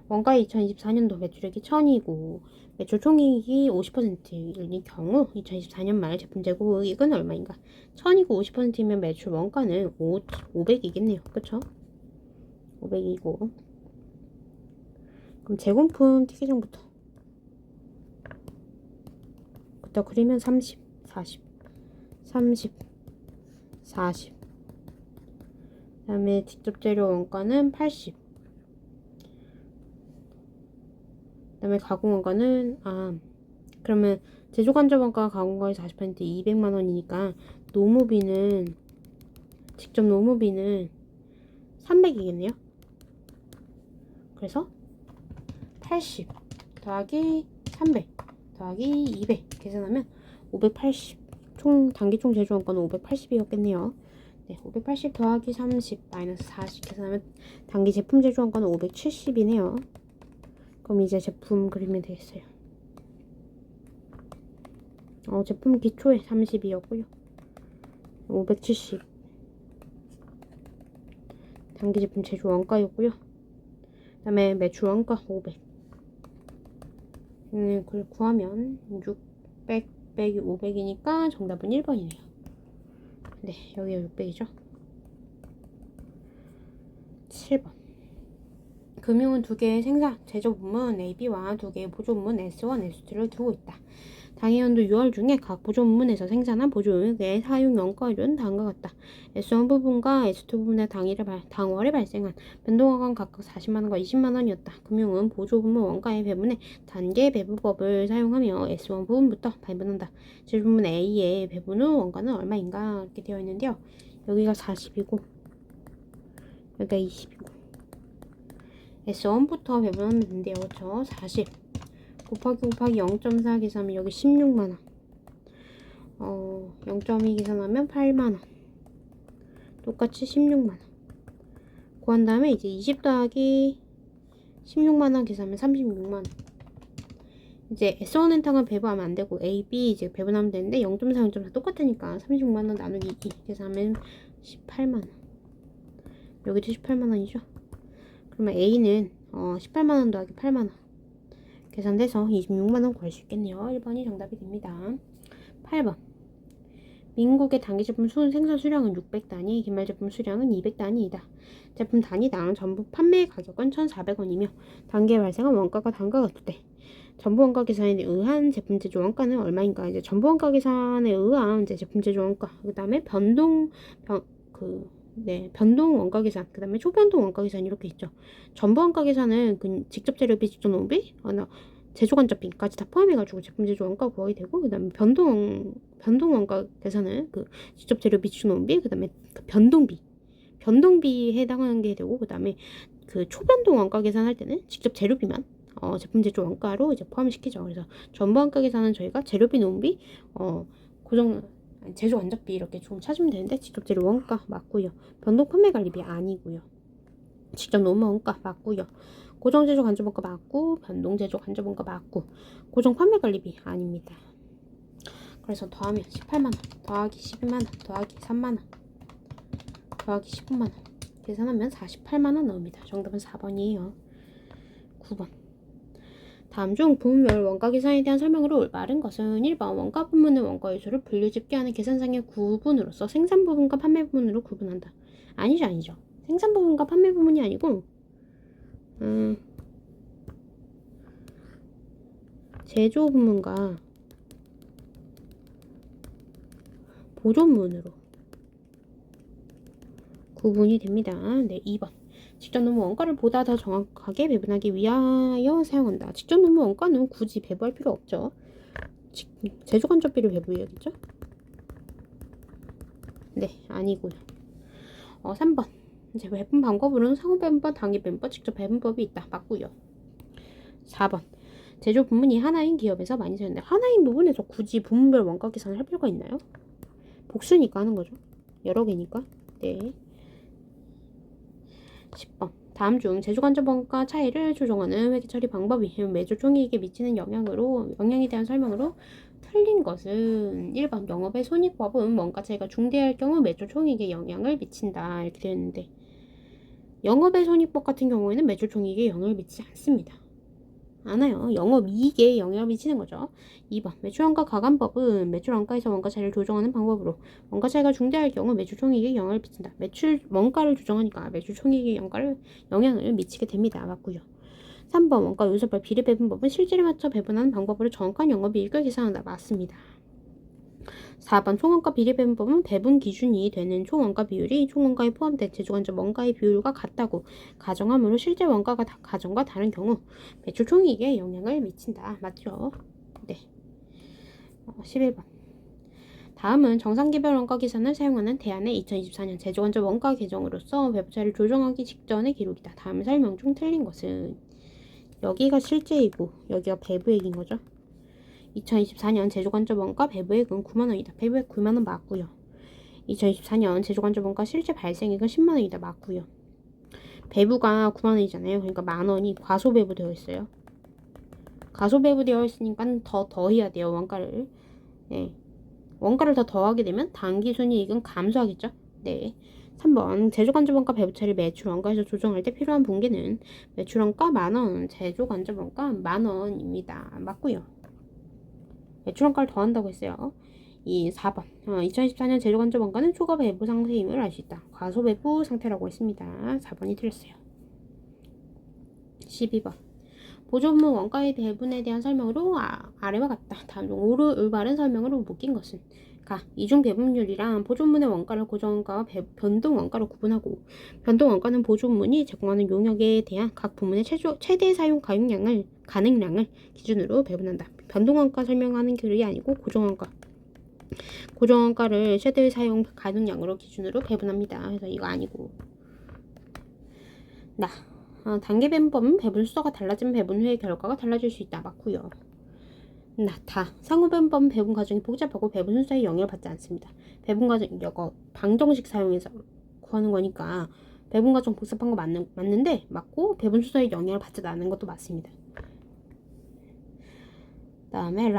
Speaker 1: 원가의 2024년도 매출액이 1000이고 매출 총이익이 50%일 경우 2024년 말 제품 재고이익은 얼마인가? 1000이고 50%이면 매출 원가는 500이겠네요. 그쵸? 500이고 그럼 재공품 티켓팅부터 부터 그리면 30, 40, 30, 40 그 다음에 직접 재료 원가는 80 그 다음에 가공 원가는 그러면 제조간접 원가가 가공 원가의 40% 200만원이니까 노무비는 직접 노무비는 300이겠네요. 그래서 80 더하기 300 더하기 200 계산하면 580 총 단기 총 제조 원가는 580이었겠네요. 네, 580 더하기 30 마이너스 40 계산하면 단기 제품 제조 원가는 570이네요. 그럼 이제 제품 그리면 되겠어요. 제품 기초에 30이었고요. 570 단기 제품 제조 원가였고요. 그 다음에 매출 원가 500 그걸 구하면 600 빼기 500이니까 정답은 1번이네요. 네, 여기가 600이죠. 7번 금융은 2개의 생산, 제조 부문 AB와 2개의 보조 부문 S1, S2를 두고 있다. 당해연도 6월 중에 각 보조 부문에서 생산한 보조용액의 사용 원가율은 다음과 같다. S1 부분과 S2 부분의 당월에 발생한 변동원가는 각각 40만원과 20만원이었다. 금융은 보조 부문 원가의 배분에 단계 배분법을 사용하며 S1 부분부터 배분한다. 제조 부문 A의 배분 후 원가는 얼마인가 이렇게 되어 있는데요. 여기가 40이고 여기가 20이고 S1부터 배분하면 된대요. 그렇죠? 40 곱하기 0.4 계산하면 여기 16만원 0.2 계산하면 8만원 똑같이 16만원 구한 다음에 이제 20 더하기 16만원 계산하면 36만원 이제 S1 엔탕은 배분하면 안되고 A, B 이제 배분하면 되는데 0.4, 0.4 똑같으니까 36만원 나누기 2 계산하면 18만원 여기도 18만원이죠. 그러면 A는 18만원 더하기 8만원 계산돼서 26만원 구할 수 있겠네요. 1번이 정답이 됩니다. 8번 민국의 단기 제품 생산 수량은 600단위, 기말 제품 수량은 200단위이다. 제품 단위당 전부 판매 가격은 1,400원이며 단기에 발생한 원가가 다음과 같을 전부 원가 계산에 의한 제품 제조 원가는 얼마인가? 이제 전부 원가 계산에 의한 이제 제품 제조 원가, 그다음에 변동 원가 계산, 그 다음에 초변동 원가 계산 이렇게 있죠. 전부 원가 계산은 직접 재료비, 직접 노무비, 제조간접비까지 다 포함해가지고 제품 제조 원가 구하게 되고, 그 다음에 변동 원가 계산은 직접 재료비, 직접 노무비, 그 다음에 변동비에 해당하는 게 되고, 그 다음에 초변동 원가 계산할 때는 직접 재료비만 제품 제조 원가로 이제 포함시키죠. 그래서 전부 원가 계산은 저희가 재료비, 노무비, 제조 간접비 이렇게 좀 찾으면 되는데 직접 재료 원가 맞고요. 변동 판매 관리비 아니고요. 직접 노무 원가 맞고요. 고정 제조 간접 원가 맞고 변동 제조 간접 원가 맞고 고정 판매 관리비 아닙니다. 그래서 더하면 18만원 더하기 12만원 더하기 3만원 더하기 15만원 계산하면 48만원 나옵니다. 정답은 4번이에요. 9번 다음 중 부문별 원가 계산에 대한 설명으로 올바른 것은 1번 원가 부문의 원가 요소를 분류 집계하는 계산상의 구분으로서 생산 부분과 판매 부분으로 구분한다. 아니죠. 생산 부분과 판매 부분이 아니고 제조 부문과 보존문으로 구분이 됩니다. 네, 2번. 직접 노무 원가를 보다 더 정확하게 배분하기 위하여 사용한다. 직접 노무 원가는 굳이 배부할 필요 없죠. 제조 간접비를 배부해야겠죠? 네, 아니고요. 3번. 이제 배분 방법으로는 상호 배분법, 단기 배분법, 직접 배분법이 있다. 맞고요. 4번. 제조 부문이 하나인 기업에서 많이 사용된다. 하나인 부분에서 굳이 부문별 원가 계산을 할 필요가 있나요? 복수니까 하는 거죠. 여러 개니까. 네. 10번. 다음 중 제조 간접 원가 차이를 조정하는 회계 처리 방법이 매주 총이익에 미치는 영향에 대한 설명으로 틀린 것은 1번 영업의 손익법은 원가 차이가 중대할 경우 매출 총이익에 영향을 미친다 이렇게 되어 있는데 영업의 손익법 같은 경우에는 매출 총이익에 영향을 미치지 않습니다. 않아요. 영업이익에 영향을 미치는 거죠. 2번 매출원가 가감법은 매출원가에서 원가 차이를 조정하는 방법으로 원가 차이가 중대할 경우 매출 총이익에 영향을 미친다. 매출 원가를 조정하니까 매출 총이익에 영향을 미치게 됩니다. 맞고요. 3번 원가 요소별 비례 배분법은 실질에 맞춰 배분하는 방법으로 정확한 영업이익을 계산한다. 맞습니다. 4번 총원가 비례 배분법은 배분 기준이 되는 총원가 비율이 총원가에 포함된 제조 간접 원가의 비율과 같다고 가정하므로 실제 원가가 가정과 다른 경우 매출 총이익에 영향을 미친다. 맞죠? 네. 11번. 다음은 정상개별 원가 계산을 사용하는 대안의 2024년 제조 간접 원가 개정으로서 배부차를 조정하기 직전의 기록이다. 다음 설명 중 틀린 것은 여기가 실제이고 여기가 배부액인 거죠. 2024년 제조간접 원가 배부액은 9만원이다. 배부액 9만원 맞고요. 2024년 제조간접 원가 실제 발생액은 10만원이다. 맞고요. 배부가 9만원이잖아요. 그러니까 만원이 과소배부 되어 있어요. 과소배부 되어 있으니까 더 더해야 돼요. 원가를. 네. 원가를 더 더하게 되면 당기순이익은 감소하겠죠. 네. 3번 제조간접 원가 배부차를 매출 원가에서 조정할 때 필요한 분계는 매출 원가 만원, 제조간접 원가 만원입니다. 맞고요. 매출원가를 더한다고 했어요. 4번 2024년 제조간접 원가는 초과 배부 상태임을 알 수 있다. 과소 배부 상태라고 했습니다. 4번이 틀렸어요. 12번 보조부문 원가의 배분에 대한 설명으로 아래와 같다. 다음 중 올바른 설명으로 묶인 것은 이중 배분율이랑 보조문의 원가를 고정원가와 변동 원가로 구분하고 변동 원가는 보조문이 제공하는 용역에 대한 각 부문의 최대 사용 가능량을 기준으로 배분한다. 변동 원가 설명하는 글이 아니고 고정원가를 최대 사용 가능량으로 기준으로 배분합니다. 그래서 이거 아니고 단계 배분법은 배분 수가 달라지면 배분 후의 결과가 달라질 수 있다. 맞고요. 상호 배분법은 배분 과정이 복잡하고 배분 순서에 영향을 받지 않습니다. 배분 과정 이거 방정식 사용해서 구하는 거니까 배분 과정 복잡한 거 맞는데 맞고 배분 순서에 영향을 받지 않는 것도 맞습니다. 다음에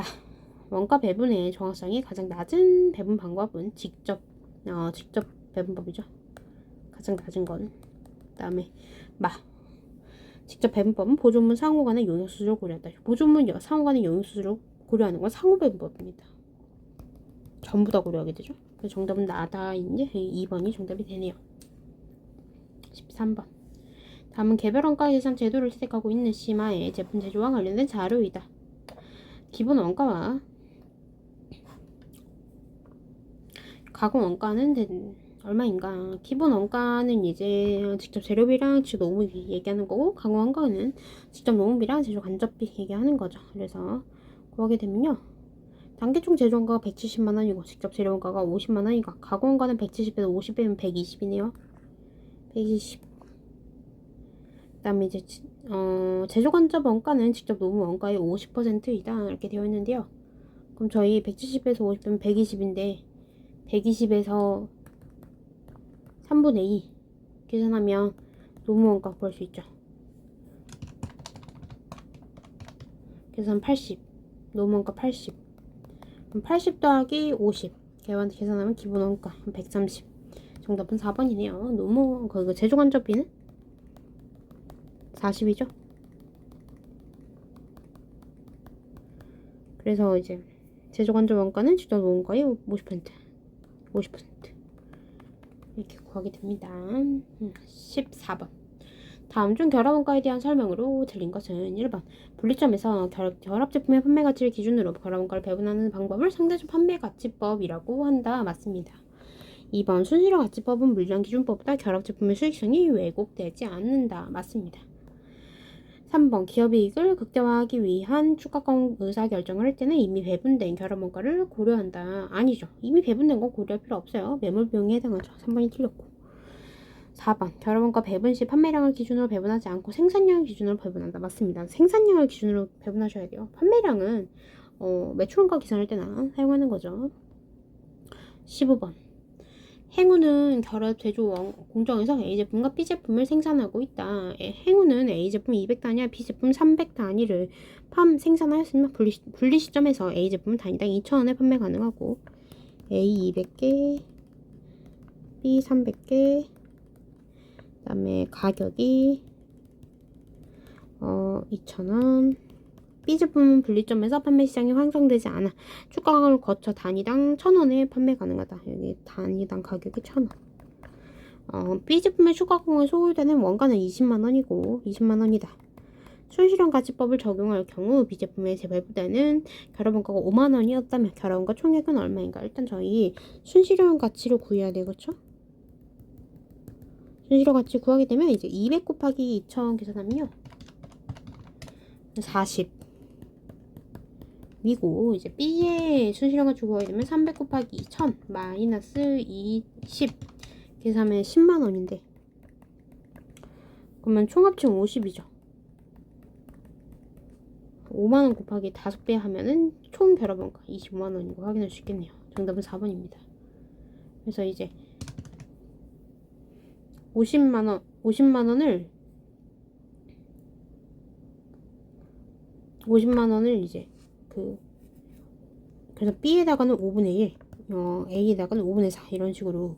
Speaker 1: 원가 배분의 정확성이 가장 낮은 배분 방법은 직접 배분법이죠. 가장 낮은 건. 다음에 직접 배분법은 보조문 상호 간의 용역 수수료를 고려한다. 보조문 상호 간의 용역 수수료를 고려하는 건 상호 배분법입니다. 전부 다 고려하게 되죠. 그래서 정답은 나다인지 2번이 정답이 되네요. 13번. 다음은 개별 원가 계산 제도를 채택하고 있는 심화의 제품 제조와 관련된 자료이다. 기본 원가와 가공 원가는 얼마인가? 기본 원가는 이제 직접 재료비랑 직접 노무비 얘기하는 거고 가공 원가는 직접 노무비랑 제조 간접비 얘기하는 거죠. 그래서 구하게 되면요. 단계총 제조 원가가 170만원이고 직접 재료 원가가 50만원이고 가공 원가는 170에서 50 빼면 120이네요. 120. 그다음에 이제 제조 간접 원가는 직접 노무 원가의 50%이다 이렇게 되어 있는데요. 그럼 저희 170에서 50 빼면 120인데 120에서 3분의 2 계산하면 노무원가 구할 수 있죠. 계산 80, 노무원가 80. 그럼 80 더하기 50 계산하면 기본원가 130. 정답은 4번이네요. 노무 그 제조간접비는 40이죠. 그래서 이제 제조간접 원가는 직접 노무원가의 50% 이렇게 구하게 됩니다. 14번. 다음 중 결합원가에 대한 설명으로 틀린 것은 1번. 분리점에서 결합 제품의 판매 가치를 기준으로 결합원가를 배분하는 방법을 상대적 판매 가치법이라고 한다. 맞습니다. 2번. 순실화 가치법은 물량 기준법보다 결합 제품의 수익성이 왜곡되지 않는다. 맞습니다. 3번. 기업이익을 극대화하기 위한 추가권 의사결정을 할 때는 이미 배분된 결합원가를 고려한다. 아니죠. 이미 배분된 건 고려할 필요 없어요. 매몰 비용에 해당하죠. 3번이 틀렸고. 4번. 결합원가 배분 시 판매량을 기준으로 배분하지 않고 생산량을 기준으로 배분한다. 맞습니다. 생산량을 기준으로 배분하셔야 돼요. 판매량은 매출원가 계산할 때나 사용하는 거죠. 15번. 행운은 결합 제조 공정에서 A제품과 B제품을 생산하고 있다. 행운은 A제품 200단위와 B제품 300단위를 생산하였으면 분리 시점에서 A제품은 단위당 2,000원에 판매 가능하고 A 200개, B 300개, 그 다음에 가격이 2,000원. B제품은 분리점에서 판매 시장이 형성되지 않아 추가를 거쳐 단위당 1,000원에 판매 가능하다. 여기 단위당 가격이 1,000원. B제품의 추가공에 소홀되는 원가는 20만원이고 20만원이다. 순실현 가치법을 적용할 경우 B제품의 재발부되는 결합원가가 5만원이었다면 결합원가 총액은 얼마인가? 일단 저희 순실현 가치를 구해야 되겠죠? 순실현 가치 구하게 되면 이제 200 곱하기 2,000 계산하면요 40 미고 이제 B의 순실현 가치 구하게 되면 300 곱하기 2,000 마이너스 20 계산하면 10만원인데 그러면 총합치면 50이죠. 5만원 곱하기 5배 하면은 총 결합원가 25만원인 거 확인할 수 있겠네요. 정답은 4번입니다. 그래서 이제 50만원을 이제 그래서 B에다가는 5분의 1, A에다가는 5분의 4 이런 식으로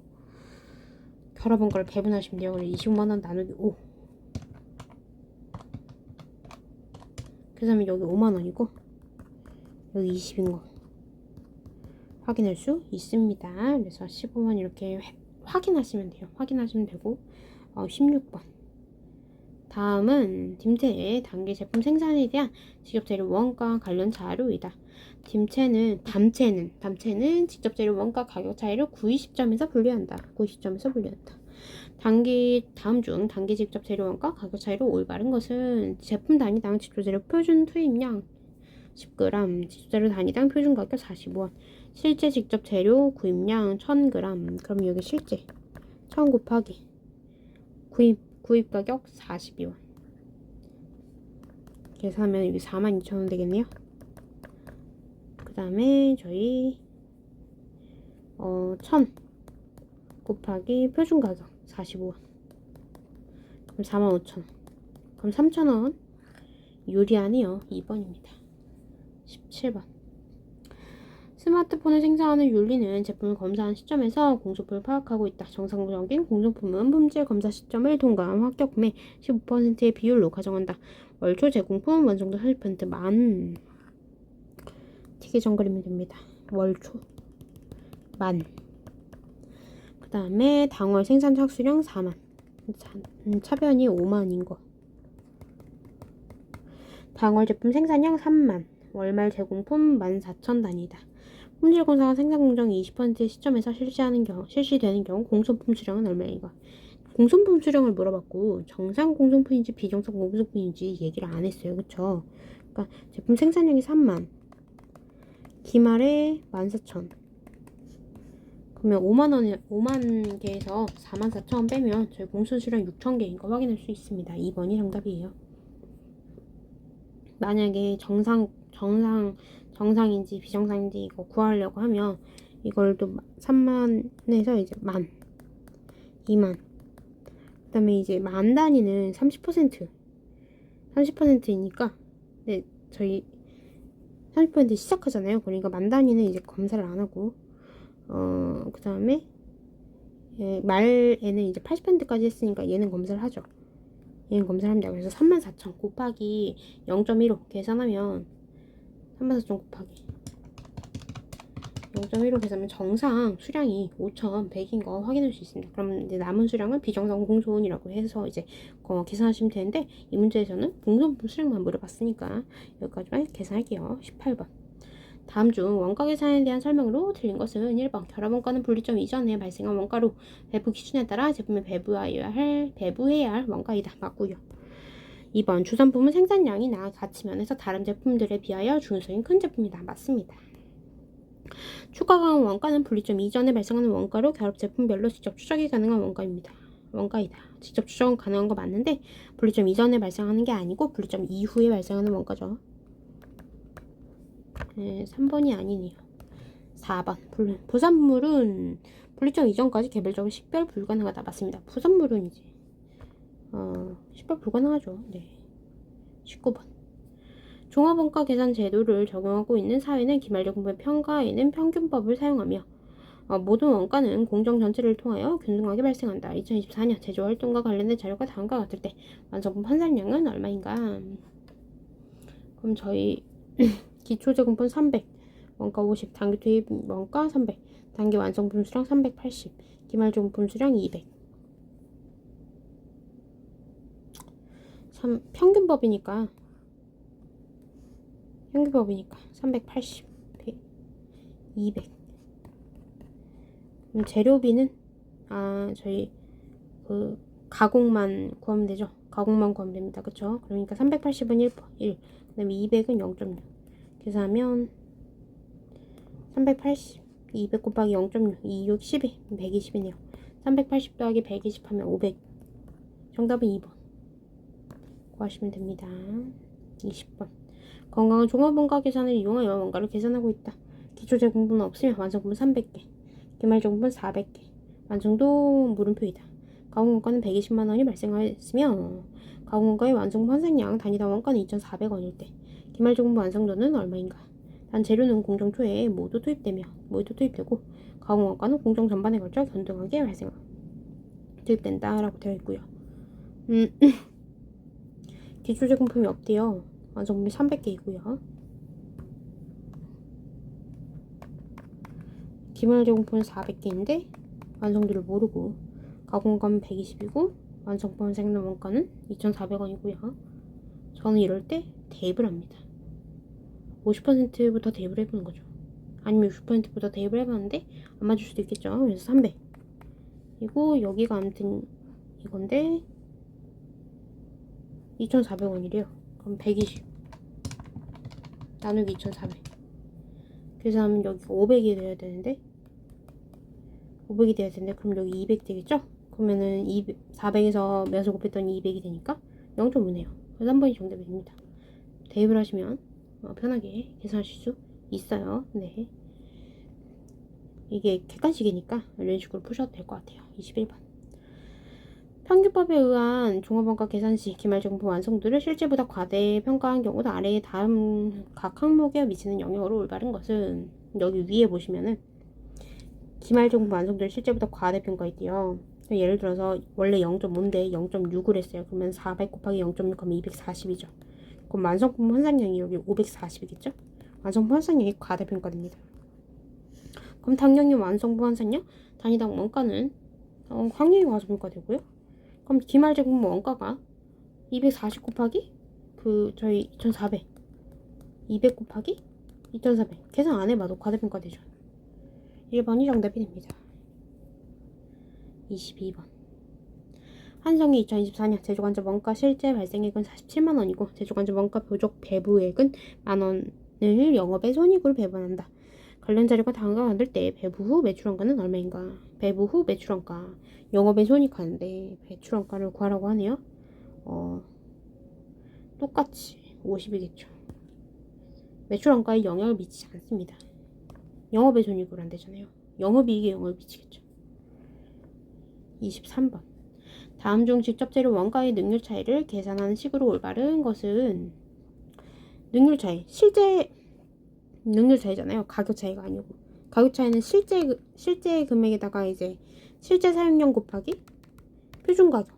Speaker 1: 결합원가를 배분하시면 돼요. 그래서 25만원 나누기 5 그래서 여기 5만원이고 여기 20인 거 확인할 수 있습니다. 그래서 15번 이렇게 확인하시면 돼요. 확인하시면 되고 16번. 다음은 딤체의 단기 제품 생산에 대한 직접 재료 원가 관련 자료이다. 담체는 직접 재료 원가 가격 차이를 구입 시점에서 분리한다. 다음 중 단기 직접 재료 원가 가격 차이로 올바른 것은 제품 단위당 직접 재료 표준 투입량 10g, 직접 재료 단위당 표준 가격 45원, 실제 직접 재료 구입량 1000g. 그럼 여기 실제 1000 곱하기 구입 가격 42원. 계산하면 여기 42,000원 되겠네요. 그 다음에 저희 1000 곱하기 표준 가격 45원. 그럼 45,000원. 그럼 3,000원 유리하네요. 2번입니다. 17번. 스마트폰을 생산하는 윤리는 제품을 검사한 시점에서 공소품을 파악하고 있다. 정상적인 공소품은 품질 검사 시점을 통과한 합격품의 15%의 비율로 가정한다. 월초 제공품 완성도 40% 만. 튀기 정글이면 됩니다. 월초 만. 그 다음에 당월 생산 착수량 4만. 차변이 5만인 거. 당월 제품 생산량 3만. 월말 제공품 14,000단위다. 품질 검사가 생산 공정 20%의 시점에서 실시되는 경우 공소품 수량은 얼마인가? 공소품 수량을 물어봤고 정상 공소품인지 비정상 공소품인지 얘기를 안 했어요. 그쵸? 그러니까 제품 생산량이 3만. 기말에 14,000. 그러면 5만 개에서 44,000원 빼면 저희 공소 수량 6,000개인 거 확인할 수 있습니다. 2번이 정답이에요. 만약에 정상인지 비정상인지 이거 구하려고 하면 이걸 또 3만에서 이제 10,000, 20,000. 그 다음에 이제 만 단위는 30%이니까, 네, 저희 30% 시작하잖아요. 그러니까 만 단위는 이제 검사를 안 하고, 그 다음에, 예, 말에는 이제 80%까지 했으니까 얘는 검사를 하죠. 얘는 검사를 합니다. 그래서 34,000 곱하기 0.15 계산하면, 34,000 곱하기 0.15 계산하면 정상 수량이 5,100인 거 확인할 수 있습니다. 그럼 이제 남은 수량은 비정상 공소원이라고 해서 이제 계산하시면 되는데, 이 문제에서는 공소분 수량만 물어봤으니까 여기까지만 계산할게요. 18번. 다음 중 원가 계산에 대한 설명으로 틀린 것은 1번 결합원가는 분리점 이전에 발생한 원가로 배부 기준에 따라 제품에 배부해야 할 원가이다. 맞고요. 2번 주산품은 생산량이나 가치 면에서 다른 제품들에 비하여 중소인 큰 제품이다. 맞습니다. 추가 강화 원가는 분리점 이전에 발생하는 원가로 결합 제품별로 직접 추적이 가능한 원가이다. 직접 추적은 가능한 거 맞는데 분리점 이전에 발생하는 게 아니고 분리점 이후에 발생하는 원가죠. 네, 3번이 아니네요. 4번 부산물은 분리점 이전까지 개별적으로 식별 불가능하다. 맞습니다. 부산물은 이제 식별 불가능하죠. 네. 19번 종합원가 계산 제도를 적용하고 있는 사회는 기말적분의 평가에는 평균법을 사용하며 모든 원가는 공정 전체를 통하여 균등하게 발생한다. 2024년 제조활동과 관련된 자료가 다음과 같을 때 완성품 환산량은 얼마인가? 그럼 저희 기초제공분 300, 원가 50, 단기 투입 원가 300, 단기 완성품 수량 380, 기말제공품 수량 200. 평균법이니까 380, 200. 그럼 재료비는 저희 그 가공만 구하면 되죠. 가공만 구하면 됩니다. 그쵸? 그러니까 380은 1, 그 다음에 200은 0.6 계산하면 380 200 곱하기 0.6 26 12 120이네요 380 더하기 120 하면 500. 정답은 2번 구하시면 됩니다. 20번 건강한 종합원가 계산을 이용하여 원가를 계산하고 있다. 기초제공분은 없으면 완성품은 300개, 기말제공분 400개, 완성도 물음표이다. 가공원가는 120만원이 발생하였으며 가공원가의 완성품 환산량 단위당 원가는 2,400원일 때 기말제공분 완성도는 얼마인가? 단 재료는 공정 초에 모두 투입되고 가공원가는 공정 전반에 걸쳐 균등하게 투입된다 라고 되어 있고요. 기초제공품이 없대요. 완성품이 300개이고요. 기말제공품은 400개인데 완성도를 모르고 가공원가는 120이고 완성품 생산 원가는 2,400원이고요. 저는 이럴 때 대입을 합니다. 50%부터 대입을 해보는 거죠. 아니면 60%부터 대입을 해봤는데 안 맞을 수도 있겠죠. 그래서 300. 이거 여기가 아무튼 이건데 2,400원이래요. 그럼 120 나누기 2,400 계산하면 여기가 500이 돼야 되는데 그럼 여기 200 되겠죠? 그러면은 400에서 몇을 곱했더니 200이 되니까 0.5네요. 그래서 3번이 정답이 됩니다. 대입을 하시면 편하게 계산하실 수 있어요. 네. 이게 객관식이니까 이런 식으로 푸셔도 될 것 같아요. 21번 평균법에 의한 종합원가 계산 시 기말제공품 완성도를 실제보다 과대 평가한 경우도 아래의 다음 각 항목에 미치는 영향으로 올바른 것은 여기 위에 보시면은 기말제공품 완성도를 실제보다 과대 평가했대요. 예를 들어서 원래 0.5인데 0.6을 했어요. 그러면 400 곱하기 0.6 하면 240이죠. 그럼 완성품 환산량이 여기 540이겠죠? 완성품 환산량이 과대평가됩니다. 그럼 당연히 완성품 환산량 단위당 원가는 확률이 과소평가되고요. 그럼 기말제공품 원가가 240 곱하기 저희 2,400 200 곱하기 2,400 계산 안 해봐도 과대평가되죠. 1번이 정답이 됩니다. 22번 한성이 2024년 제조관절 원가 실제 발생액은 47만원이고 제조관절 원가 표적 배부액은 만원을 영업의 손익으로 배분한다. 관련 자료가 다음과 같을 때 배부 후 매출원가는 얼마인가? 배부 후 매출원가 영업의 손익하는데 매출원가를 구하라고 하네요. 똑같이 50이겠죠. 매출원가에 영향을 미치지 않습니다. 영업의 손익으로 안 되잖아요. 영업이익에 영업이익이겠죠. 23번. 다음 중 직접 재료 원가의 능률 차이를 계산하는 식으로 올바른 것은 능률 차이. 실제 능률 차이잖아요. 가격 차이가 아니고. 가격 차이는 실제 금액에다가 이제 실제 사용량 곱하기 표준 가격.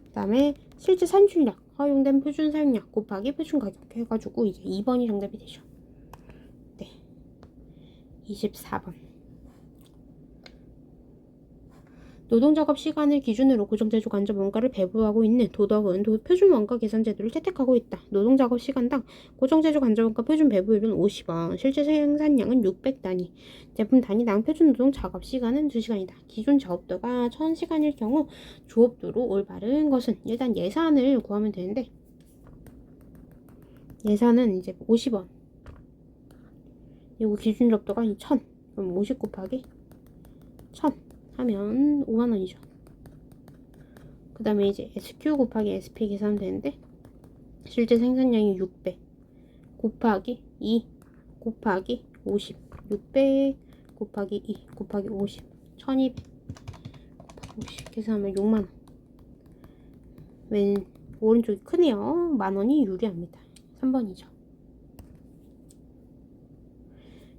Speaker 1: 그다음에 실제 산출량, 허용된 표준 사용량 곱하기 표준 가격 해가지고 이제 2번이 정답이 되죠. 네. 24번. 노동작업 시간을 기준으로 고정제조 간접 원가를 배부하고 있는 도덕은 표준 원가 계산 제도를 채택하고 있다. 노동작업 시간당 고정제조 간접 원가 표준 배부율은 50원, 실제 생산량은 600단위, 제품 단위당 표준 노동 작업 시간은 2시간이다. 기존 작업도가 1000시간일 경우 조업도로 올바른 것은 일단 예산을 구하면 되는데 예산은 이제 50원, 그리고 기준 작업도가 1000, 그럼 50 곱하기 1000 하면 5만원이죠. 그 다음에 이제 SQ 곱하기 SP 계산하면 되는데 실제 생산량이 600 곱하기 2 곱하기 50 600 곱하기 2 곱하기 50 1200 곱하기 50 계산하면 6만원. 왼 오른쪽이 크네요. 만원이 유리합니다. 3번이죠.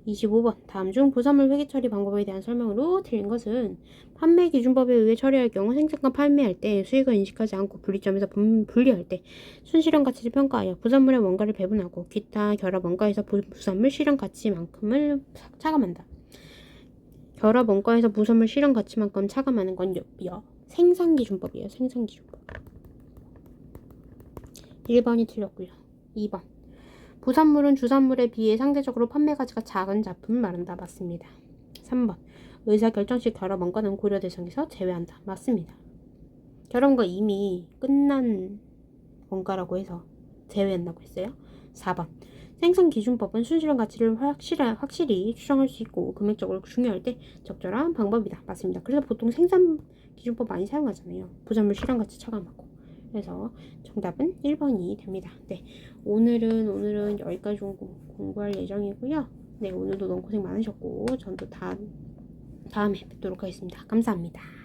Speaker 1: 25번. 다음 중 부산물 회계 처리 방법에 대한 설명으로 틀린 것은 판매 기준법에 의해 처리할 경우 생산과 판매할 때 수익을 인식하지 않고 분리점에서 분리할 때 순실현 가치를 평가하여 부산물의 원가를 배분하고 기타 결합 원가에서 부산물 실현 가치만큼을 차감한다. 결합 원가에서 부산물 실현 가치만큼 차감하는 건 생산기준법이에요. 생산기준법. 1번이 틀렸고요. 2번. 부산물은 주산물에 비해 상대적으로 판매 가치가 작은 작품을 말한다. 맞습니다. 3번. 의사결정 시 결합 원가는 고려 대상에서 제외한다. 맞습니다. 결합원가 이미 끝난 원가라고 해서 제외한다고 했어요. 4번. 생산기준법은 순실현 가치를 확실히 추정할 수 있고 금액적으로 중요할 때 적절한 방법이다. 맞습니다. 그래서 보통 생산기준법 많이 사용하잖아요. 부산물 실현 가치 차감하고. 그래서 정답은 1번이 됩니다. 네, 오늘은 여기까지 공부할 예정이고요. 네, 오늘도 너무 고생 많으셨고 전도 다음에 뵙도록 하겠습니다. 감사합니다.